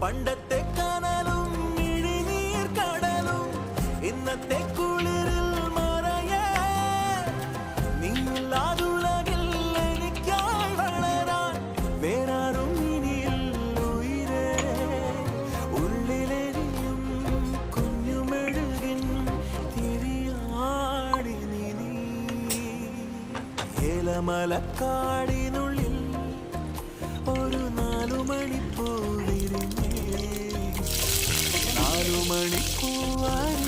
പണ്ടത്തെ കനലും ഇഴിനീർ കടലും ഇന്നത്തെ കുളിരിൽ മറയേ നീലാതുലകിൽ എനിക്കായി വളരാൻ വേറാരും ഇനിയില്ല ഉയിരേ ഉള്ളിലെരിയും കുഞ്ഞുമെഴുകിൻ തിരിയാടി നീ ഏലമലക്കാടിനുള്ളിൽ ഒരു 4 മണിപ്പൂ വിരിഞ്ഞേ 4 മണിപ്പൂവായി